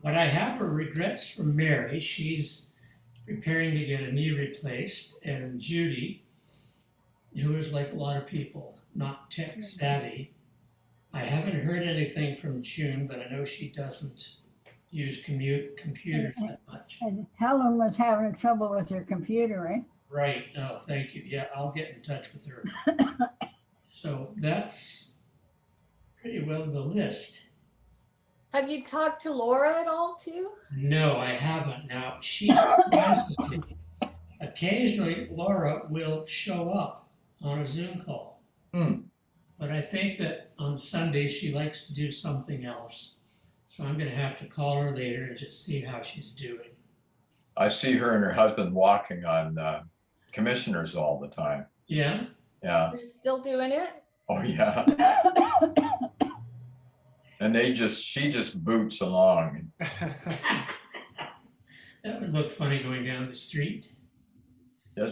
But I have her regrets from Mary. She's preparing to get a knee replaced, and Judy, who is like a lot of people, not tech savvy. I haven't heard anything from June, but I know she doesn't use computers that much. And Helen was having trouble with her computer, right? Right. Oh, thank you. Yeah, I'll get in touch with her. So that's pretty well the list. Have you talked to Laura at all too? No, I haven't. Now, she surprises me. Occasionally, Laura will show up on a Zoom call. But I think that on Sunday she likes to do something else. So I'm going to have to call her later and just see how she's doing. I see her and her husband walking on commissioners all the time. Yeah? Yeah. You're still doing it? Oh, yeah. And she just boots along. That would look funny going down the street. Yeah,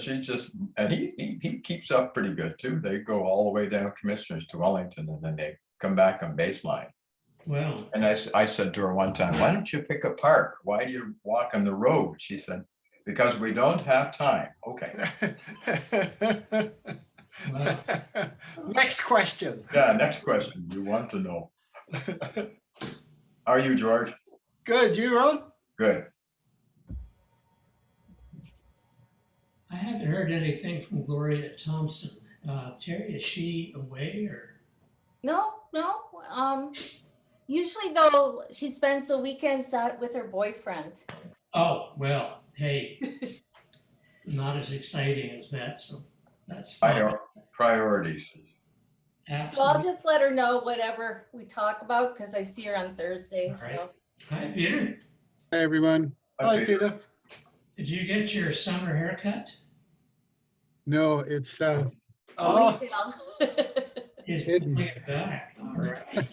and he keeps up pretty good too. They go all the way down Commissioners to Wellington, and then they come back on baseline. Well, And I said to her one time, why don't you pick a park? Why do you walk on the road? She said, because we don't have time. Okay. well, Next question. Yeah, next question. You want to know. How are you, George? Good, you, Ron? Good. I haven't heard anything from Gloria Thompson. Terry, is she away or? No. Usually though, she spends the weekends out with her boyfriend. Oh, well, hey, not as exciting as that, so that's fine. Priorities. So I'll Absolutely. just let her know whatever we talk about because I see her on Thursday. All right. So Hi, Peter. Hi, everyone. Hi, Peter. Did you get your summer haircut? No, it's Oh, He's Hidden. pulling it back. All right.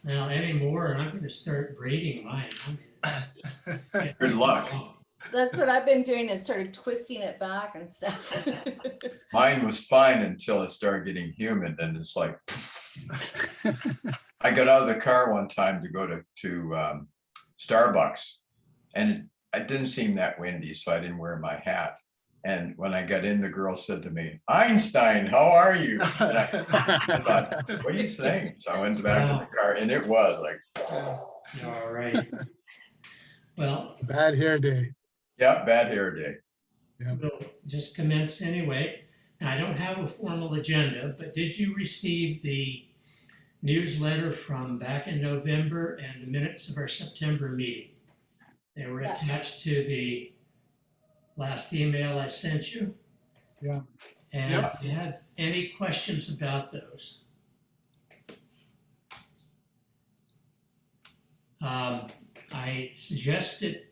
Now, anymore, and I'm going to start braiding mine. Good luck. that's what I've been doing is sort of twisting it back and stuff. Mine was fine until it started getting humid, and it's like, I got out of the car one time to go to Starbucks, and it didn't seem that windy, so I didn't wear my hat. And when I got in, the girl said to me, Einstein, how are you? And I thought, what are you saying? So I went back to the car, and it was like, All right. Well, bad hair day. yeah, bad hair day. we'll just commence anyway. Now, I don't have a formal agenda, but did you receive the newsletter from back in November and the minutes of our September meeting? They were Yes. attached to the last email I sent you. Yeah. And Yep. if you have any questions about those? I suggested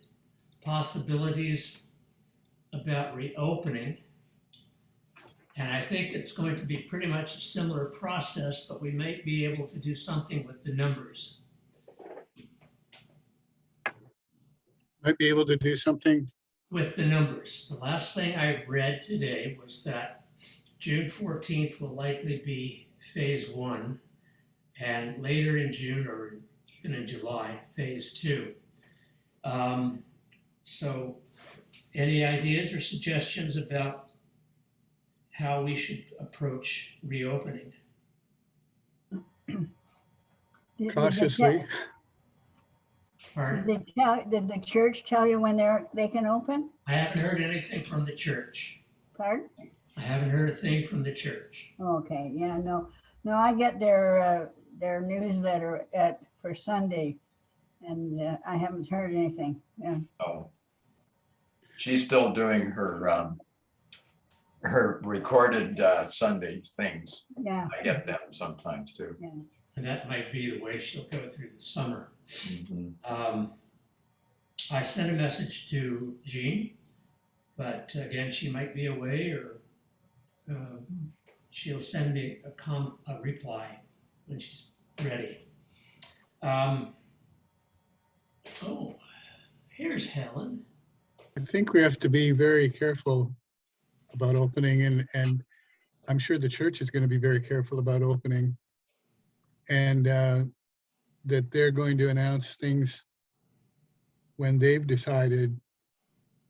possibilities about reopening. And I think it's going to be pretty much a similar process, but we might be able to do something with the numbers. Might be able to do something. With the numbers. The last thing I read today was that June 14th will likely be phase 1, and later in June or even in July, phase 2. So any ideas or suggestions about how we should approach reopening? Cautiously. Pardon? Did the church tell you when they can open? I haven't heard anything from the church. Pardon? I haven't heard a thing from the church. Okay, yeah, no, I get their newsletter for Sunday, and I haven't heard anything. Yeah. Oh. She's still doing her recorded Sunday things. Yeah. I get them sometimes too. Yeah. And that might be the way she'll go through the summer. Mhm. I sent a message to Jean, but again, she might be away, or she'll send me a reply when she's ready. Oh, here's Helen. I think we have to be very careful about opening, and I'm sure the church is going to be very careful about opening. and that they're going to announce things when they've decided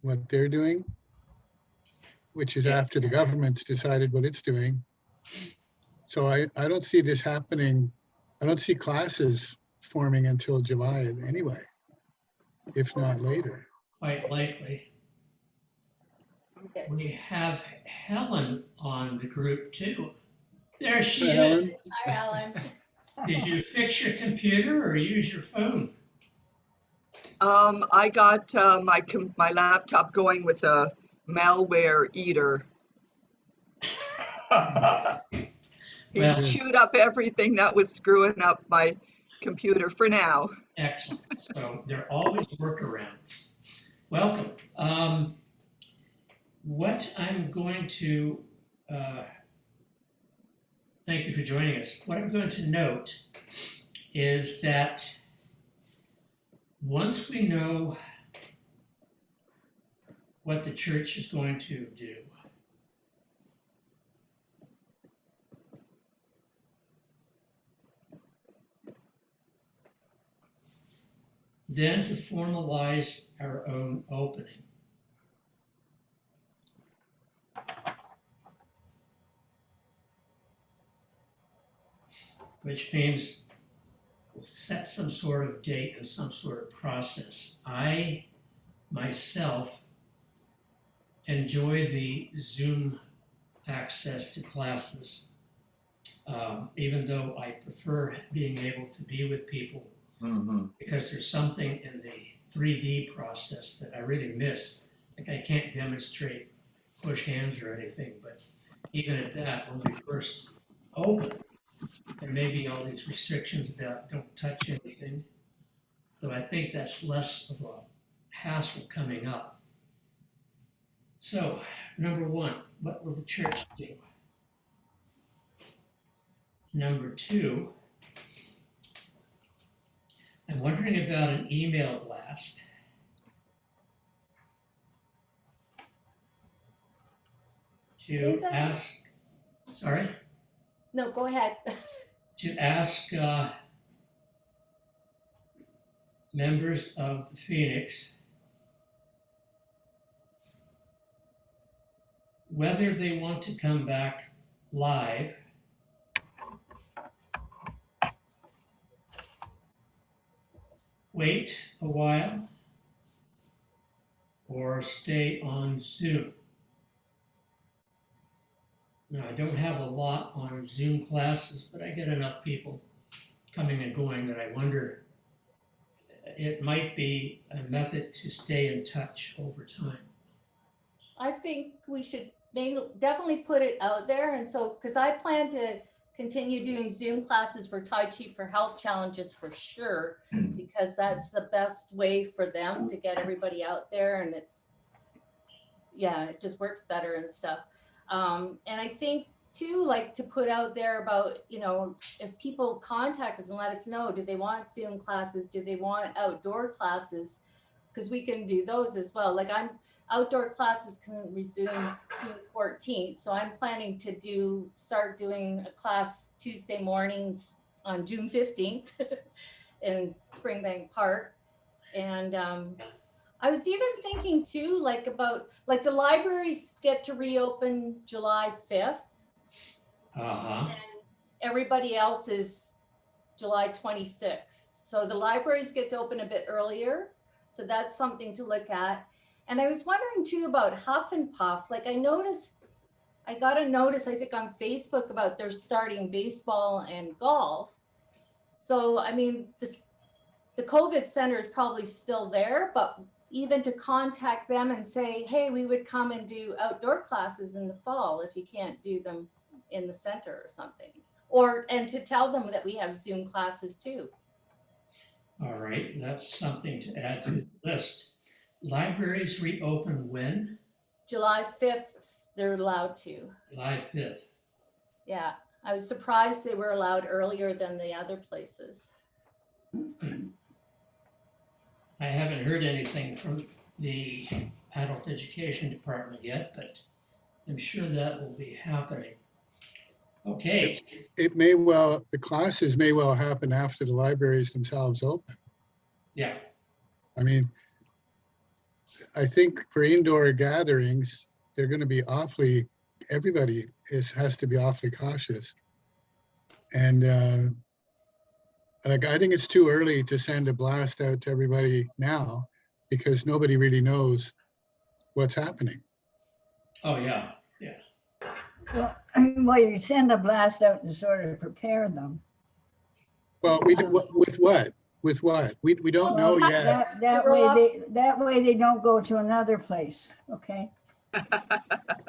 what they're doing, which is Yeah. after the government's decided what it's doing. So I don't see this happening. I don't see classes forming until July anyway, if not later. Quite likely. Okay. We have Helen on the group too. There she Hi, is. Helen. Hi, Alan. Did you fix your computer or use your phone? I got my laptop going with a malware eater. He Well- chewed up everything that was screwing up my computer for now. Excellent. So there are always workarounds. Welcome. What I'm going to, thank you for joining us. What I'm going to note is that once we know what the church is going to do, then to formalize our own opening. Which means we'll set some sort of date and some sort of process. I myself enjoy the Zoom access to classes, even though I prefer being able to be with people, because there's something in the 3D process that I really miss. Like I can't demonstrate push hands or anything, but even at that, when we first opened, there may be all these restrictions about don't touch anything. So I think that's less of a hassle coming up. So, number one, what will the church do? Number two, I'm wondering about an email blast. To Think that- ask, sorry? No, go ahead. To ask members of the Phoenix whether they want to come back live wait a while or stay on Zoom. Now, I don't have a lot on Zoom classes, but I get enough people coming and going that I wonder it might be a method to stay in touch over time. I think we should definitely put it out there. And so, because I plan to continue doing Zoom classes for Tai Chi for Health Challenges for sure, because that's the best way for them to get everybody out there. And it's, yeah, it just works better and stuff. And I think too, like to put out there about, you know, if people contact us and let us know, do they want Zoom classes? Do they want outdoor classes? Because we can do those as well. Like outdoor classes can resume June 14th. So I'm planning to start doing a class Tuesday mornings on June 15th in Springbank Park. And I was even thinking too, like about, like the libraries get to reopen July 5th. Uh-huh. And everybody else is July 26th. So the libraries get to open a bit earlier. So that's something to look at. And I was wondering too about Huff and Puff. Like I got a notice, I think on Facebook about they're starting baseball and golf. So, I mean, the COVID center is probably still there, but even to contact them and say, hey, we would come and do outdoor classes in the fall if you can't do them in the center or something. And to tell them that we have Zoom classes too. All right, that's something to add to the list. Libraries reopen when? July 5th, they're allowed to. July 5th. Yeah, I was surprised they were allowed earlier than the other places. I haven't heard anything from the adult education department yet, but I'm sure that will be happening. Okay, It may well, the classes may well happen after the libraries themselves open. yeah, I mean, I think for indoor gatherings, they're going to be awfully, everybody has to be awfully cautious. And like, I think it's too early to send a blast out to everybody now because nobody really knows what's happening. oh, yeah, Well, well, you send a blast out to sort of prepare them. Well, with what? With what? We don't know Well, yet. That way they don't go to another place, okay?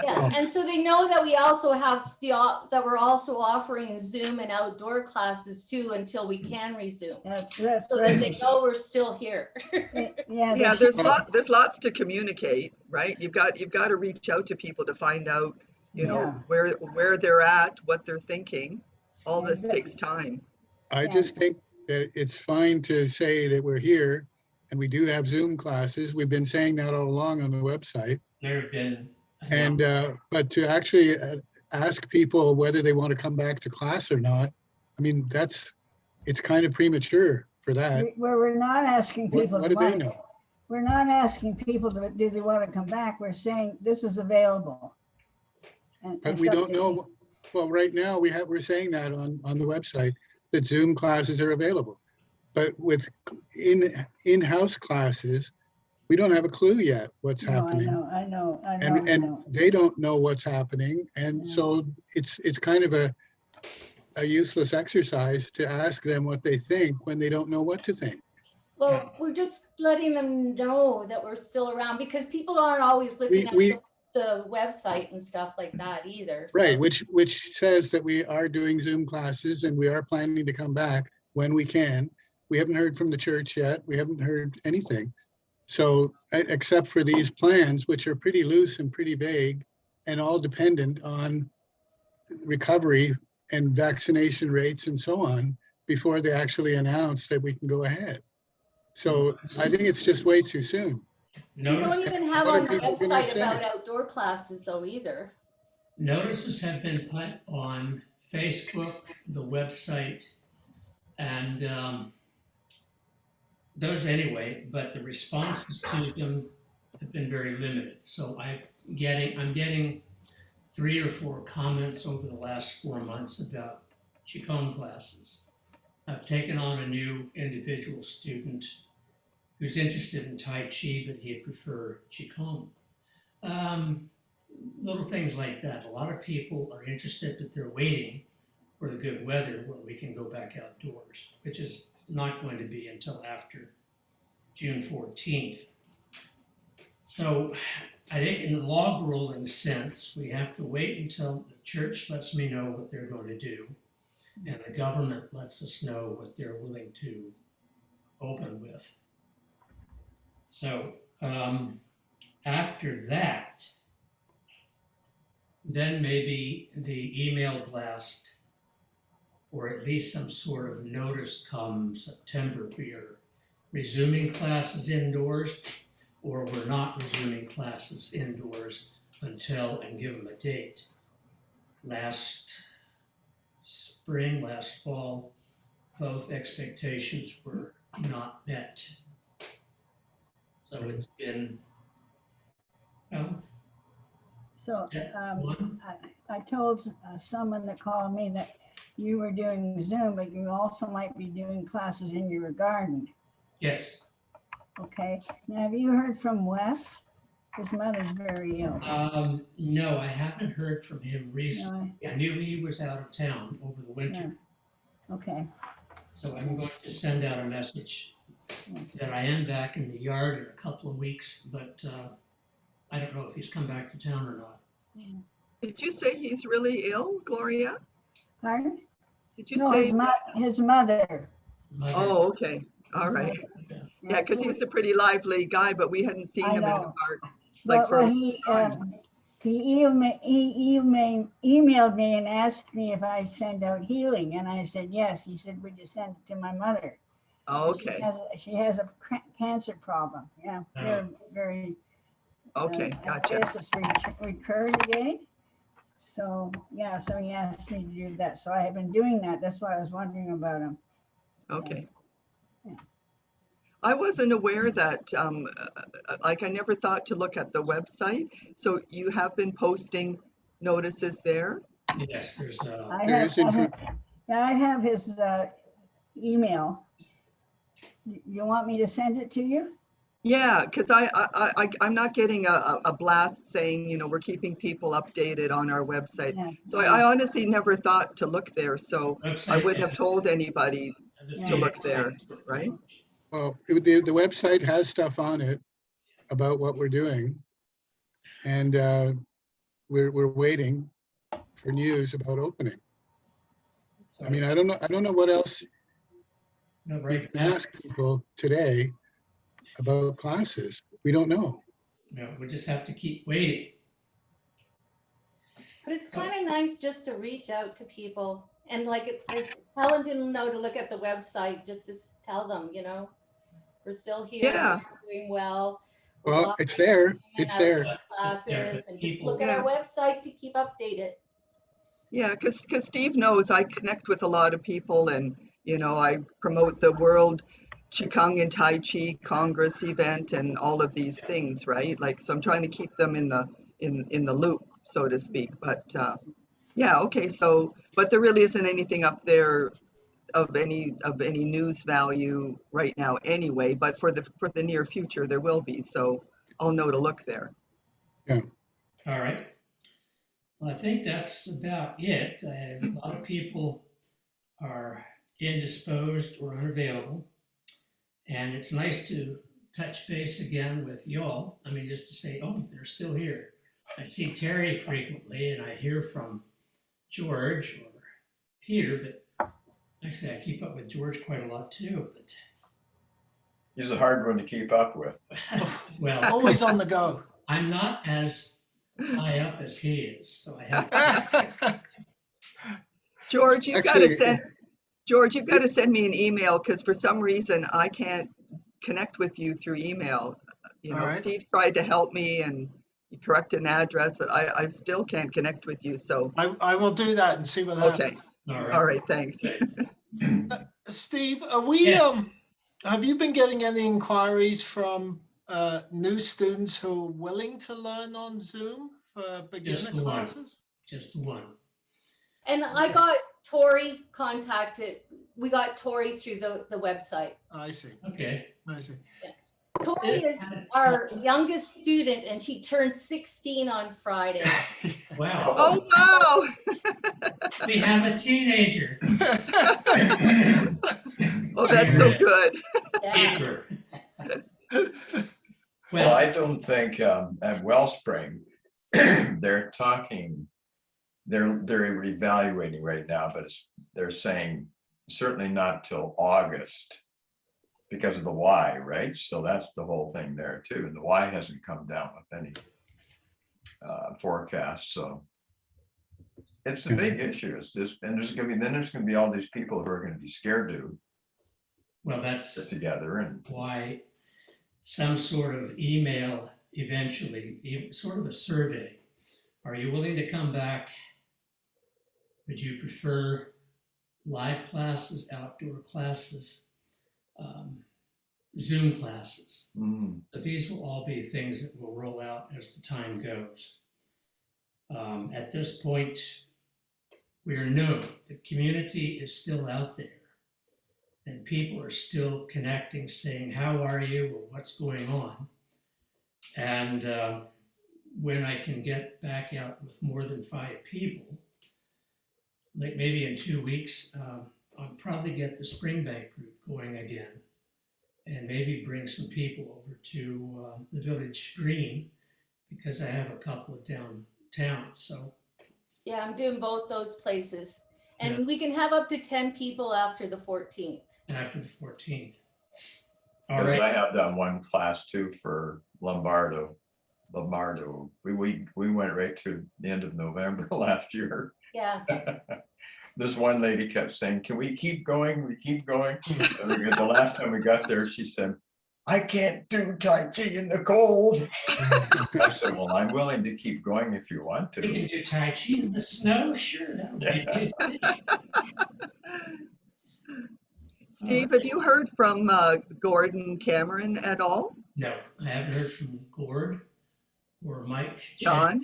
Yeah, and so they know that we also have that we're also offering Zoom and outdoor classes too until we can resume. That's So that right. they know we're still here. Yeah, Yeah, there's- there's lots to communicate, right? You've got to reach out to people to find out, you know, where they're at, what they're thinking. All this takes time. I Yeah. just think that it's fine to say that we're here and we do have Zoom classes. We've been saying that all along on the website. there have been. And, but to actually ask people whether they want to come back to class or not, I mean, it's kind of premature for that. we're not asking people What to do they want to, know? we're not asking people do they want to come back? We're saying this is available. And But it's we up don't to- know. Well, right now we're saying that on the website that Zoom classes are available. But with in-house classes, we don't have a clue yet what's No, happening. I know. And they don't know what's happening. And Yeah. so it's kind of a useless exercise to ask them what they think when they don't know what to think. Well, we're just letting them know that we're still around because people aren't always looking We- at the website and stuff like that either. so- Right, which says that we are doing Zoom classes and we are planning to come back when we can. We haven't heard from the church yet. We haven't heard anything. So except for these plans, which are pretty loose and pretty vague and all dependent on recovery and vaccination rates and so on before they actually announce that we can go ahead. So I think it's just way too soon. We don't Notice, even have What are on the people gonna website say? about outdoor classes though either. notices have been put on Facebook, the website, and those anyway, but the responses to them have been very limited. So I'm getting 3 or 4 comments over the last 4 months about Qigong classes. I've taken on a new individual student who's interested in Tai Chi, but he'd prefer Qigong. Little things like that. A lot of people are interested, but they're waiting for the good weather when we can go back outdoors, which is not going to be until after June 14th. So I think in the log rolling sense, we have to wait until the church lets me know what they're going to do and the government lets us know what they're willing to open with. So after that, then maybe the email blast or at least some sort of notice come September, we are resuming classes indoors or we're not resuming classes indoors until, and give them a date. Last spring, last fall, both expectations were not met. So it's been, well, So one, I told someone that called me that you were doing Zoom, but you also might be doing classes in your garden. yes. Okay. Now, have you heard from Wes? His mother's very ill. No, I haven't heard from him recently. No, I knew he was out of town over the winter. okay. So I'm going to send out a message that I am back in the yard in a couple of weeks, but I don't know if he's come back to town or not. Did you say he's really ill, Gloria? Pardon? Did you No, say? his mother. Mother- Oh, okay. All His right. mother. Yeah, because so- he's a pretty lively guy, but we hadn't seen I him in the know. park. Like But for a when long he emailed me and asked me if I send out healing, and I said yes. He said, "Would you send it to my mother?" Oh, okay. She has a cancer problem. Yeah, very. Okay, I gotcha. guess it's recurred again. So, yeah, so he asked me to do that. So I have been doing that. That's why I was wondering about him. Okay. Yeah. I wasn't aware that, like, I never thought to look at the website. So you have been posting notices there? Yes, there's I There have, is info- I have his email. You want me to send it to you? Yeah, because I'm not getting a blast saying, we're keeping people updated on our website. Yeah. So I honestly never thought to look there. So I website. wouldn't have told anybody to look there, right? Well, the website has stuff on it about what we're doing. And we're waiting for news about opening. I mean, I don't know what else No, we right can now, ask people today about classes. We don't know. no, we just have to keep waiting. But it's kind of nice just to reach out to people and like if Helen didn't know to look at the website, just to tell them, we're still here, Yeah. we're doing well. Well, it's there. It's there. Classes and just people- look at our website to keep updated. Yeah, because Steve knows I connect with a lot of people and, I promote the World Qigong and Tai Chi Congress event and all of these things, right? Like, so I'm trying to keep them in the loop, so to speak. But yeah, okay, so, but there really isn't anything up there of any news value right now anyway, but for the near future, there will be. So I'll know to look there. All right. Well, I think that's about it. A lot of people are indisposed or unavailable. And it's nice to touch base again with y'all. I mean, just to say, oh, they're still here. I see Terry frequently and I hear from George or Peter, but actually I keep up with George quite a lot too. But He's a hard one to keep up with. well, Always on the go. I'm not as high up as he is, so I have George, you've got Actually- to send me an email because for some reason I can't connect with you through email. All right. Steve tried to help me and he corrected an address, but I still can't connect with you. So, I will do that and see what okay. happens. All right, thanks. Okay. Steve, are we, Yeah. have you been getting any inquiries from new students who are willing to learn on Zoom for beginner Just one. classes? just one. And I got Tori contacted. We got Tori through the website. I see, Okay. I see. Tori is our youngest student and she turned 16 on Friday. Wow. Oh, wow. We have a teenager. Oh, that's so good. Yeah. Paper. Well, I Well, don't think at Wellspring, they're evaluating right now, but they're saying certainly not till August because of the Y, right? So that's the whole thing there too. And the Y hasn't come down with any forecast, so it's a big issue. It's just, and there's gonna be all these people who are gonna be scared to well, that's get together and why some sort of email eventually, sort of a survey. Are you willing to come back? Would you prefer live classes, outdoor classes, Zoom classes? But these will all be things that will roll out as the time goes. At this point, we know the community is still out there. And people are still connecting, saying, how are you, or what's going on? And when I can get back out with more than 5 people, like maybe in 2 weeks, I'll probably get the Springbank group going again. And maybe bring some people over to the Village Green, because I have a couple of downtown, so. Yeah, I'm doing both those places. And we can have up to 10 people after the 14th. After the 14th. All because right. I have done one class too for Lombardo. We went right to the end of November last year. Yeah. This one lady kept saying, can we keep going? We keep going. And the last time we got there, she said, I can't do Tai Chi in the cold. I said, well, I'm willing to keep going if you want You to. can do Tai Chi in the snow, sure, that'll be a good thing. Steve, have you heard from Gordon Cameron at all? No, I haven't heard from Gord or Mike. John?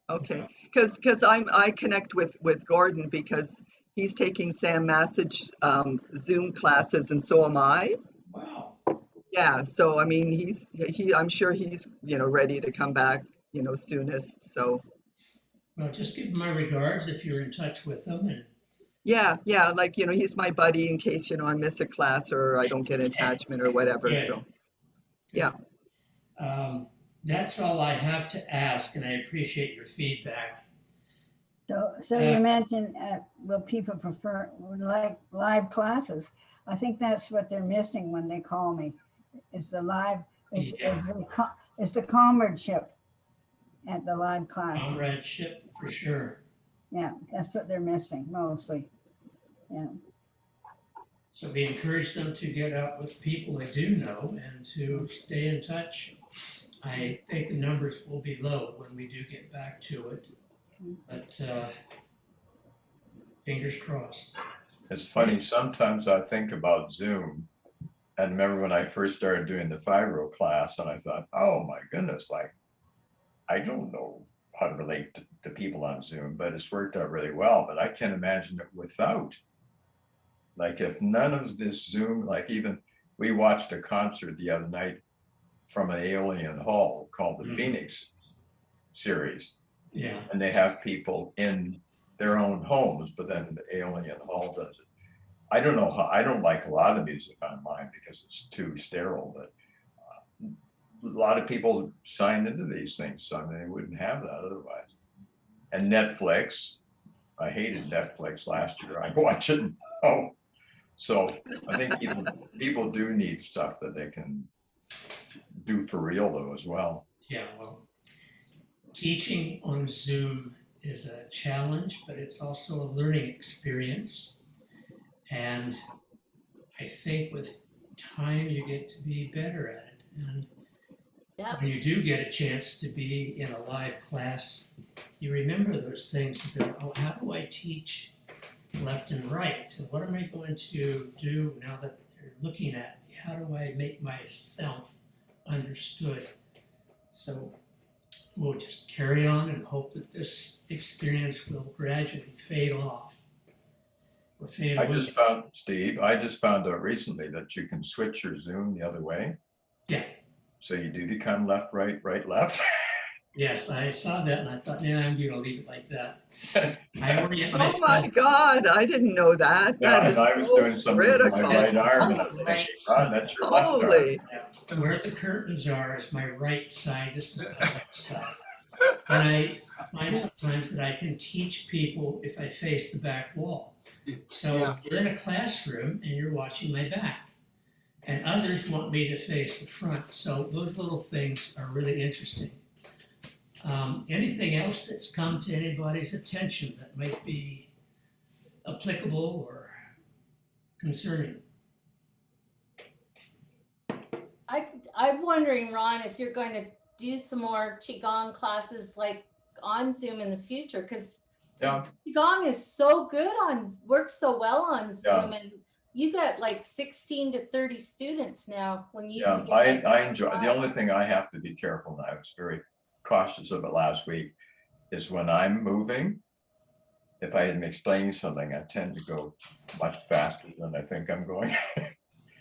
Okay, because I connect with Gordon because he's taking Sam Massage's Zoom classes and so am I. Wow. Yeah, so I mean, I'm sure he's, ready to come back, soonest. So Well, just give him my regards if you're in touch with them, and yeah, like, he's my buddy in case, I miss a class or I don't get an attachment or whatever. Yeah. So yeah. That's all I have to ask, and I appreciate your feedback. So you mentioned, will people prefer like live classes? I think that's what they're missing when they call me. Is the live, is the comradeship at the live classes. Comradeship, for sure. Yeah, that's what they're missing mostly. Yeah. So we encourage them to get out with people they do know and to stay in touch. I think the numbers will be low when we do get back to it, but fingers crossed. It's funny, sometimes I think about Zoom. And remember when I first started doing the fibro class and I thought, oh my goodness, like, I don't know how to relate to people on Zoom, but it's worked out really well. But I can't imagine it without. Like if none of this Zoom, like even we watched a concert the other night from an Aeolian Hall called the Phoenix series. Yeah, And they have people in their own homes, but then the Aeolian Hall does it. I don't know how, I don't like a lot of music online because it's too sterile, but a lot of people sign into these things, so I mean, they wouldn't have that otherwise. And Netflix, I hated Netflix last year. I watch it. Oh, so I think people do need stuff that they can do for real though as well. yeah, well, teaching on Zoom is a challenge, but it's also a learning experience. And I think with time, you get to be better at it. And Yeah. when you do get a chance to be in a live class, you remember those things. You go, oh, how do I teach left and right? And what am I going to do now that they're looking at me? How do I make myself understood? So we'll just carry on and hope that this experience will gradually fade off. Or fade I away. just found, Steve, I just found out recently that you can switch your Zoom the other way. Yeah. So you do become left, right, right, left. Yes, I saw that and I thought, yeah, I'm gonna leave it like that. I orient Oh myself. my God, I didn't know that. Yeah, That is and I was so doing something with my critical. right arm and I'm thinking, oh, that's your left arm. Holy, Yeah, where the curtains are is my right side, this is my left side. And I find sometimes that I can teach people if I face the back wall. So Yeah. you're in a classroom and you're watching my back. And others want me to face the front. So those little things are really interesting. Anything else that's come to anybody's attention that might be applicable or concerning? I'm wondering, Ron, if you're going to do some more Qigong classes like on Zoom in the future, because Yeah. Qigong is so good works so well on Zoom, and you got like 16 to 30 students now when you used Yeah, to get I enjoy, the only thing I have to be careful, and I was very cautious of it last week, is when I'm moving, if I am explaining something, I tend to go much faster than I think I'm going.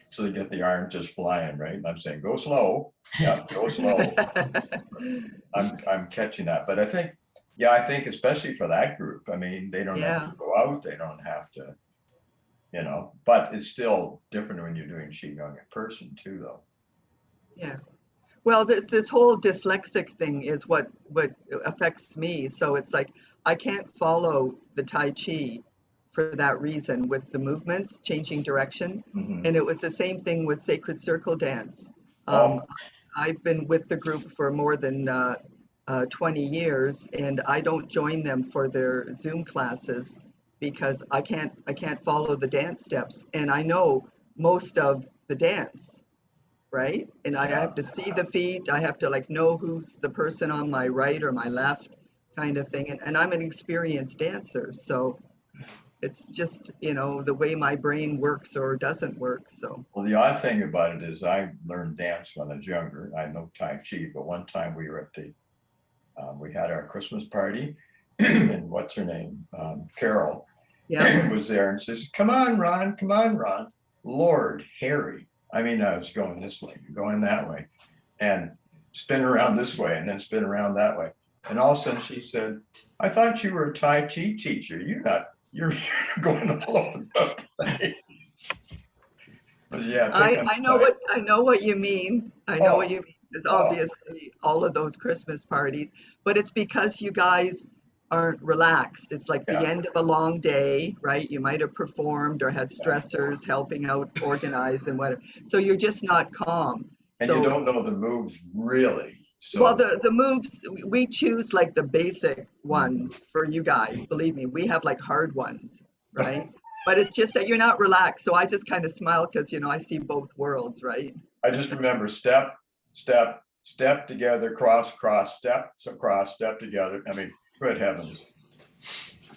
So you get the arm just flying, right? And I'm saying, go slow. Yeah, go slow. I'm catching that. But I think especially for that group, I mean, they don't have to go out, they don't have to, but it's still different when you're doing Qigong in person too, though. yeah. Well, this whole dyslexic thing is what affects me. So it's like I can't follow the Tai Chi for that reason with the movements, changing direction. Mhm. And it was the same thing with Sacred Circle Dance. Oh. I've been with the group for more than 20 years, and I don't join them for their Zoom classes because I can't follow the dance steps. And I know most of the dance. right? And I have to see the feet. I have to like know who's the person on my right or my left kind of thing. And I'm an experienced dancer. So it's just, you know, the way my brain works or doesn't work. So, Well, the odd thing about it is I learned dance when I was younger. I know Tai Chi, but one time we were at the, we had our Christmas party and what's her name? Carol yeah. was there and says, come on, Ron, come on, Ron. Lord Harry. I mean, I was going this way, going that way, and spin around this way and then spin around that way. And all of a sudden she said, I thought you were a Tai Chi teacher. You're going all over the place. But yeah, I know what you mean. I know what you mean. Because obviously all of those Christmas parties, but it's because you guys aren't relaxed. It's like the end of a long day, right? You might have performed or had stressors helping out organize and whatever. So you're just not calm. And so, you don't know the moves really. So well, the moves, we choose like the basic ones for you guys. Believe me, we have like hard ones, right? But it's just that you're not relaxed. So I just kind of smile because, you know, I see both worlds, right? I just remember step, step, step together, cross, cross, step, so cross, step together. I mean, good heavens.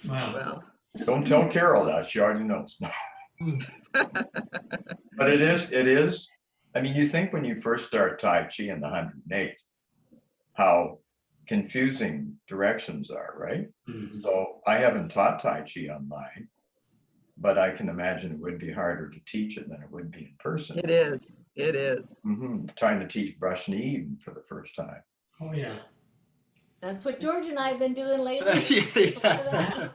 Wow. Well, Don't tell Carol that, she already knows. But it is, I mean, you think when you first start Tai Chi in the 108, how confusing directions are, right? Mhm. So I haven't taught Tai Chi online, but I can imagine it would be harder to teach it than it would be in person. it is. It is. Trying to teach brush knee even for the first time. Oh, yeah. That's what George and I have been doing lately. Yeah.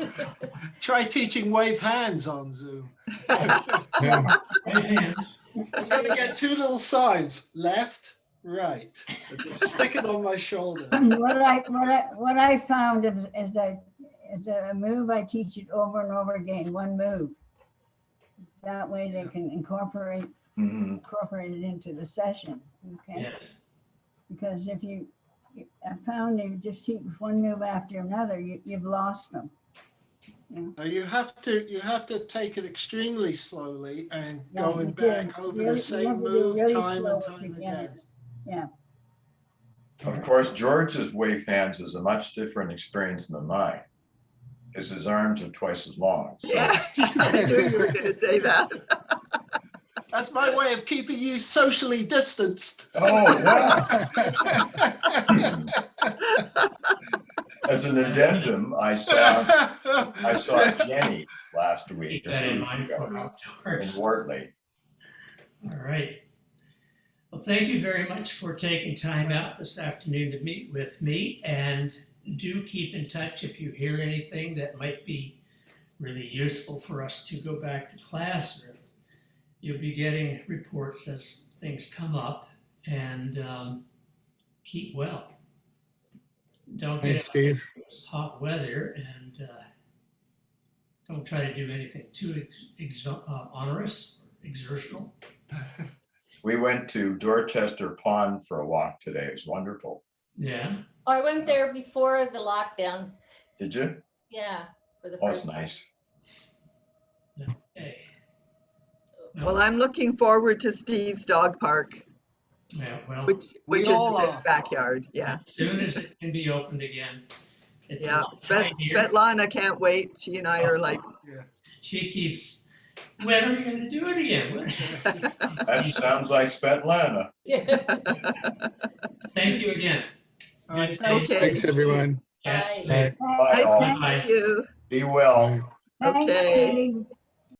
Try teaching wave hands on Zoom. Yeah. Right hands. I'm gonna get two little signs, left, right. I just stick it on my shoulder. What I found is that it's a move, I teach it over and over again, one move. That way they can incorporate it into the session, okay? Yes. Because if I found you just teach one move after another, you've lost them. Now you have to take it extremely slowly and Yeah, going you back do. over You the have same to do move really time and slow time together. again. Yeah, Of course, George's wave hands is a much different experience than mine, because his arms are twice as long. So Yeah, I knew you were going to say that. That's my way of keeping you socially distanced. oh, wow. As an addendum, I saw Jenny last week Keep or that 2 in weeks mind for ago in outdoors. Wortley. All right. Well, thank you very much for taking time out this afternoon to meet with me, and do keep in touch if you hear anything that might be really useful for us to go back to class. Or you'll be getting reports as things come up, and keep well. Don't Thanks, get Steve. It's hot weather, and don't try to do anything too onerous, exertional. We went to Dorchester Pond for a walk today. It was wonderful. Yeah. Oh, I went there before the lockdown. Did you? Yeah, for the Oh, it's first time. nice. Hey. Well, I'm looking forward to Steve's dog park, Yeah, well, which We is all his are. backyard. Yeah. as soon as it can be opened again. It's a Yeah. lot tinier. Svetlana can't wait. She and I are like, Yeah. She keeps, when are we going to do it again? That sounds like Svetlana. Thank you again. All right, Good thanks. day. Thanks, everyone. Yeah. Bye. Bye. Bye nice all. to meet you. Be well. Thanks, Okay. Steve.